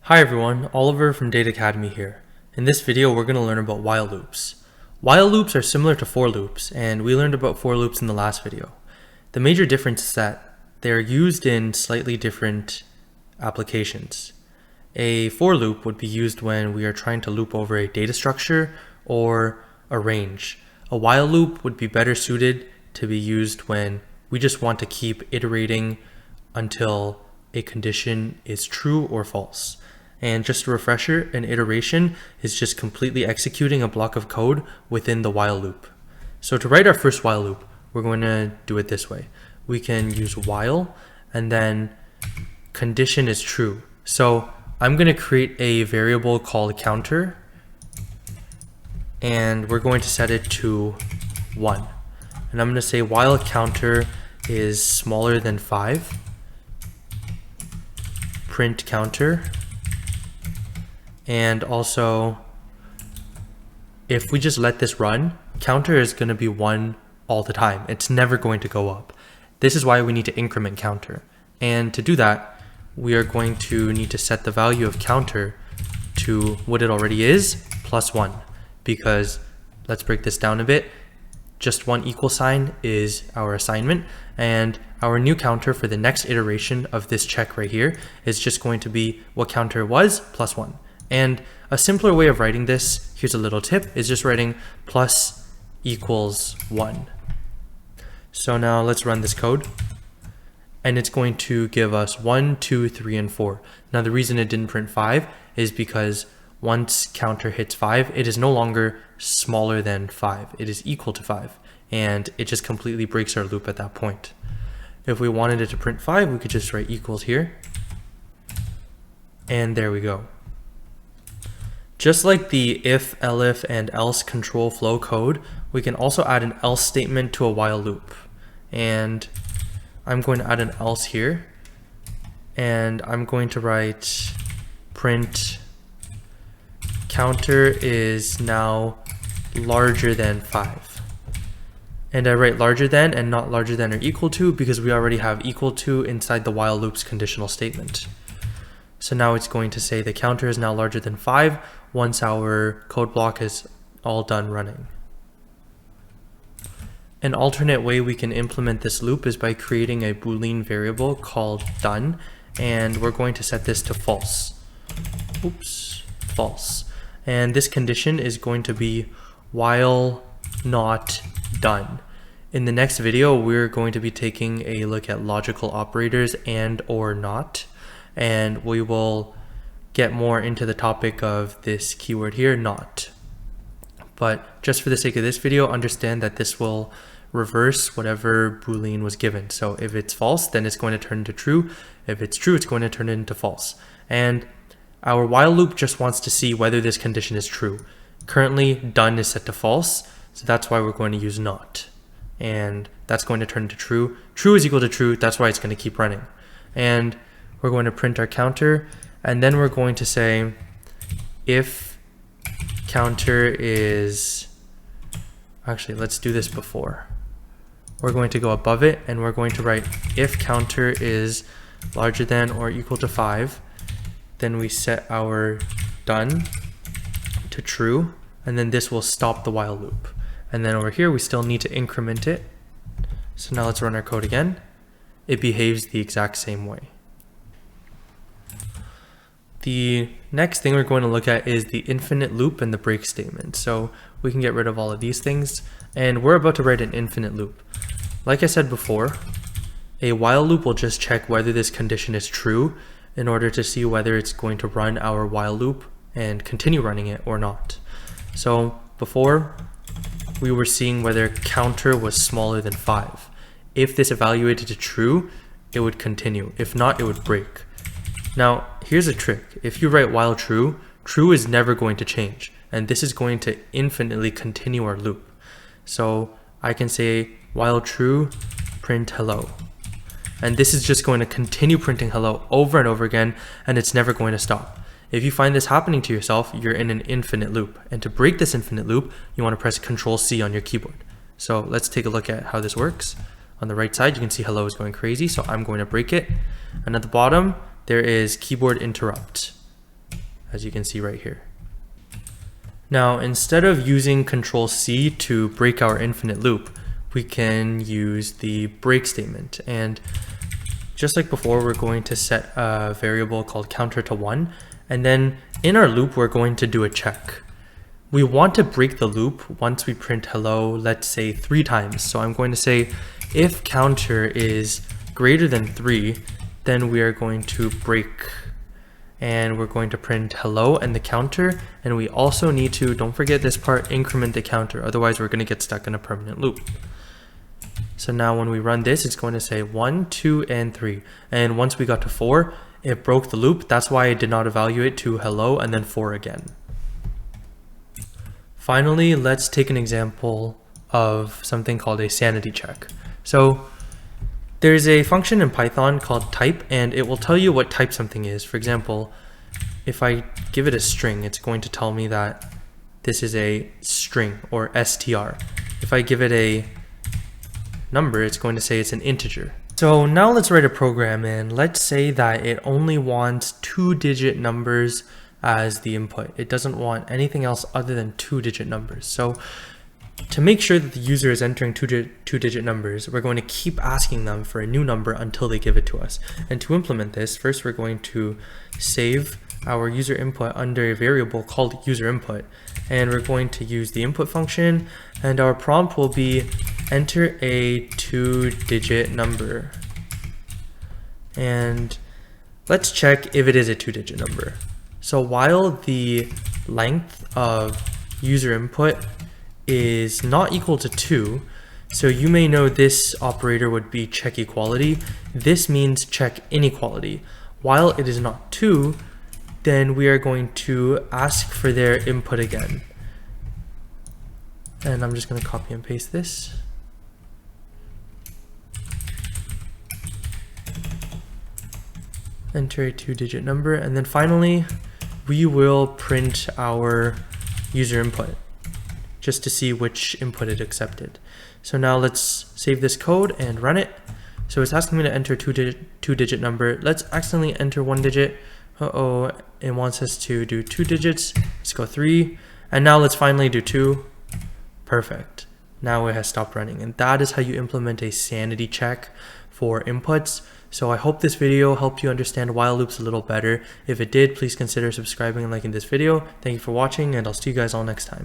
Hi everyone, Oliver from Data Academy here. In this video we're going to learn about while loops. While loops are similar to for loops, and we learned about for loops in the last video. The major difference is that they are used in slightly different applications. A for loop would be used when we are trying to loop over a data structure or a range. A while loop would be better suited to be used when we just want to keep iterating until a condition is true or false. And just a refresher, an iteration is just completely executing a block of code within the while loop. So to write our first while loop, we're going to do it this way. We can use while and then condition is true. So I'm going to create a variable called counter and we're going to set it to 1. And I'm going to say while counter is smaller than 5, print counter. And also, if we just let this run, counter is going to be 1 all the time. It's never going to go up. This is why we need to increment counter. And to do that, we are going to need to set the value of counter to what it already is, plus 1. Because, let's break this down a bit, just one equal sign is our assignment, and our new counter for the next iteration of this check right here is just going to be what counter was, plus 1. And a simpler way of writing this, here's a little tip, is just writing plus equals 1. So now let's run this code. And it's going to give us 1, 2, 3, and 4. Now the reason it didn't print 5 is because once counter hits 5, it is no longer smaller than 5. It is equal to 5. And it just completely breaks our loop at that point. If we wanted it to print 5, we could just write equals here. And there we go. Just like the if, elif, and else control flow code, we can also add an else statement to a while loop. And I'm going to add an else here. And I'm going to write print counter is now larger than 5. And I write larger than and not larger than or equal to because we already have equal to inside the while loop's conditional statement. So now it's going to say the counter is now larger than 5 once our code block is all done running. An alternate way we can implement this loop is by creating a Boolean variable called done, and we're going to set this to false. Oops, false. And this condition is going to be while not done. In the next video, we're going to be taking a look at logical operators and or not. And we will get more into the topic of this keyword here, not. But just for the sake of this video, understand that this will reverse whatever Boolean was given. So if it's false, then it's going to turn into true. If it's true, it's going to turn into false. And our while loop just wants to see whether this condition is true. Currently, done is set to false, so that's why we're going to use not. And that's going to turn into true. True is equal to true, that's why it's going to keep running. And we're going to print our counter, and then we're going to say if counter is, actually let's do this before. We're going to go above it and we're going to write if counter is larger than or equal to 5, then we set our done to true, and then this will stop the while loop. And then over here we still need to increment it. So now let's run our code again. It behaves the exact same way. The next thing we're going to look at is the infinite loop and the break statement. So we can get rid of all of these things, and we're about to write an infinite loop. Like I said before, a while loop will just check whether this condition is true in order to see whether it's going to run our while loop and continue running it or not. So before, we were seeing whether counter was smaller than 5. If this evaluated to true, it would continue. If not, it would break. Now, here's a trick. If you write while true, true is never going to change. And this is going to infinitely continue our loop. So I can say while true, print hello. And this is just going to continue printing hello over and over again, and it's never going to stop. If you find this happening to yourself, you're in an infinite loop. And to break this infinite loop, you want to press Ctrl+C on your keyboard. So let's take a look at how this works. On the right side, you can see hello is going crazy, so I'm going to break it. And at the bottom, there is keyboard interrupt. as you can see right here. Now, instead of using Control C to break our infinite loop, we can use the break statement. And just like before, we're going to set a variable called counter to 1. And then in our loop, we're going to do a check. We want to break the loop once we print hello, let's say 3 times. So I'm going to say if counter is greater than 3, then we are going to break, and we're going to print hello and the counter. And we also need to, don't forget this part, increment the counter. Otherwise, we're going to get stuck in a permanent loop. So now when we run this, it's going to say 1, 2, and 3. And once we got to 4, it broke the loop. That's why I did not evaluate to hello and then 4 again. Finally, let's take an example of something called a sanity check. So there's a function in Python called type, and it will tell you what type something is. For example, if I give it a string, it's going to tell me that this is a string, or str. If I give it a number, it's going to say it's an integer. So now let's write a program, and let's say that it only wants 2-digit numbers as the input. It doesn't want anything else other than 2-digit numbers. So to make sure that the user is entering 2-digit numbers, we're going to keep asking them for a new number until they give it to us. And to implement this, first we're going to save our user input under a variable called user input. And we're going to use the input function, and our prompt will be enter a 2-digit number. And let's check if it is a 2-digit number. So while the length of user input is not equal to 2, so you may know this operator would be check equality. This means check inequality. While it is not 2, then we are going to ask for their input again. And I'm just going to copy and paste this. Enter a 2-digit number, and then finally we will print our user input just to see which input it accepted. So now let's save this code and run it. So it's asking me to enter a 2-digit number. Let's accidentally enter 1 digit. It wants us to do 2 digits. Let's go 3, and now let's finally do 2. Perfect. Now it has stopped running, and that is how you implement a sanity check for inputs. So I hope this video helped you understand while loops a little better. If it did, please consider subscribing and liking this video. Thank you for watching, and I'll see you guys all next time.